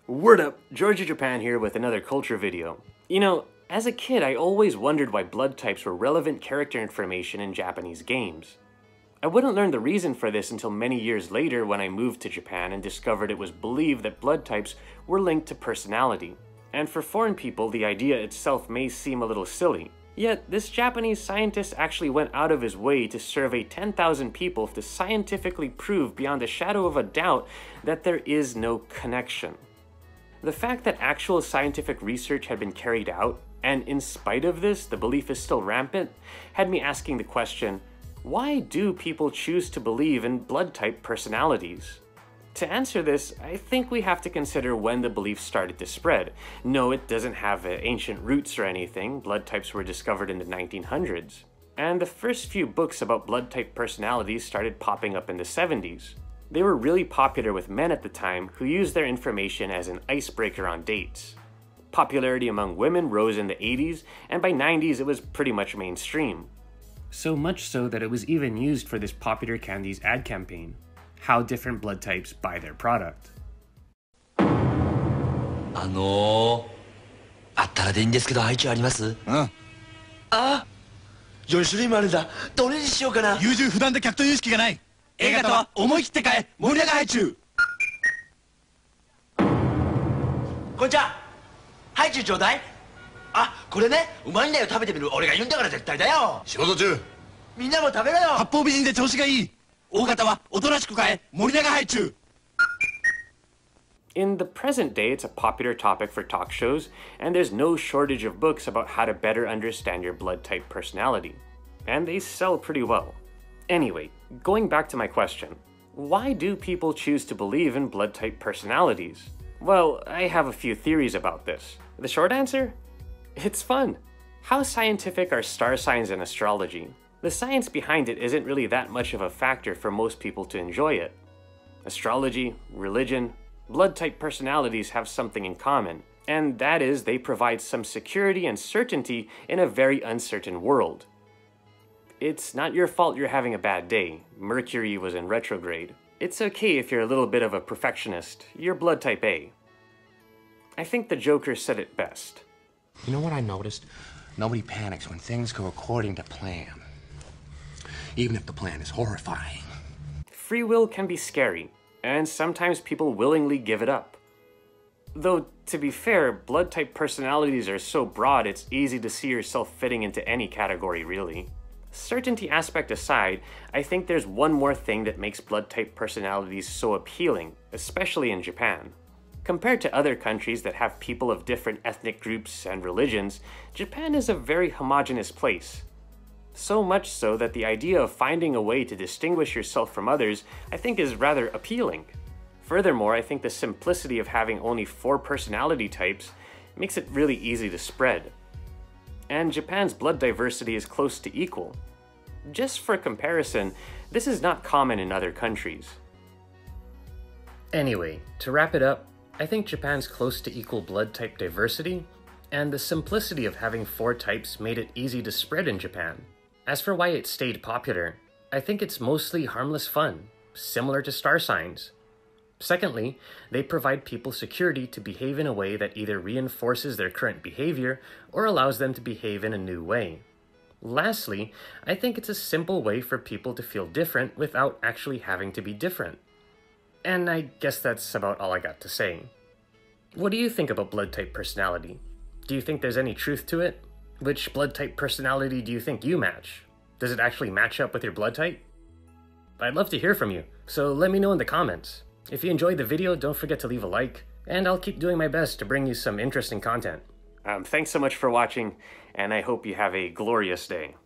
Word up, Georgia Japan here with another culture video. You know, as a kid I always wondered why blood types were relevant character information in Japanese games. I wouldn't learn the reason for this until many years later when I moved to Japan and discovered it was believed that blood types were linked to personality. And for foreign people, the idea itself may seem a little silly. Yet, this Japanese scientist actually went out of his way to survey 10,000 people to scientifically prove beyond a shadow of a doubt that there is no connection. The fact that actual scientific research had been carried out, and in spite of this, the belief is still rampant, had me asking the question, why do people choose to believe in blood type personalities? To answer this, I think we have to consider when the belief started to spread. No, it doesn't have ancient roots or anything. Blood types were discovered in the 1900s. And the first few books about blood type personalities started popping up in the 70s. They were really popular with men at the time who used their information as an icebreaker on dates. Popularity among women rose in the 80s, and by 90s it was pretty much mainstream. So much so that it was even used for this popular candy's ad campaign. How different blood types buy their product. あったらでいいんですけど、ハイチュウあります？うん。あ、4種類もあるんだ。どれにしようかな。優柔不断で客という意識がない。A 型は思い切って買え。森永ハイチュウ。こんにちは。ハイチュウちょうだい。あ、これね、うまいんだよ。食べてみる。俺が言うんだから絶対だよ。仕事中。みんなも食べろよ。八方美人で調子がいい。大型はおとなしく買え。森永ハイチュウ。In the present day, it's a popular topic for talk shows, and there's no shortage of books about how to better understand your blood type personality. And they sell pretty well. Anyway, going back to my question, why do people choose to believe in blood type personalities? Well, I have a few theories about this. The short answer? It's fun. How scientific are star signs and astrology? The science behind it isn't really that much of a factor for most people to enjoy it. Astrology, religion, blood type personalities have something in common, and that is they provide some security and certainty in a very uncertain world. It's not your fault you're having a bad day. Mercury was in retrograde. It's okay if you're a little bit of a perfectionist. You're blood type A. I think the Joker said it best. You know what I noticed? Nobody panics when things go according to plan. Even if the plan is horrifying. Free will can be scary, and sometimes people willingly give it up. Though, to be fair, blood type personalities are so broad it's easy to see yourself fitting into any category, really. Certainty aspect aside, I think there's one more thing that makes blood type personalities so appealing, especially in Japan. Compared to other countries that have people of different ethnic groups and religions, Japan is a very homogeneous place. So much so that the idea of finding a way to distinguish yourself from others, I think, is rather appealing. Furthermore, I think the simplicity of having only 4 personality types makes it really easy to spread. And Japan's blood diversity is close to equal. Just for comparison, this is not common in other countries. Anyway, to wrap it up, I think Japan's close to equal blood type diversity, and the simplicity of having 4 types made it easy to spread in Japan. As for why it stayed popular, I think it's mostly harmless fun, similar to star signs. Secondly, they provide people security to behave in a way that either reinforces their current behavior or allows them to behave in a new way. Lastly, I think it's a simple way for people to feel different without actually having to be different. And I guess that's about all I got to say. What do you think about blood type personality? Do you think there's any truth to it? Which blood type personality do you think you match? Does it actually match up with your blood type? I'd love to hear from you, so let me know in the comments. If you enjoyed the video, don't forget to leave a like, and I'll keep doing my best to bring you some interesting content. Thanks so much for watching, and I hope you have a glorious day.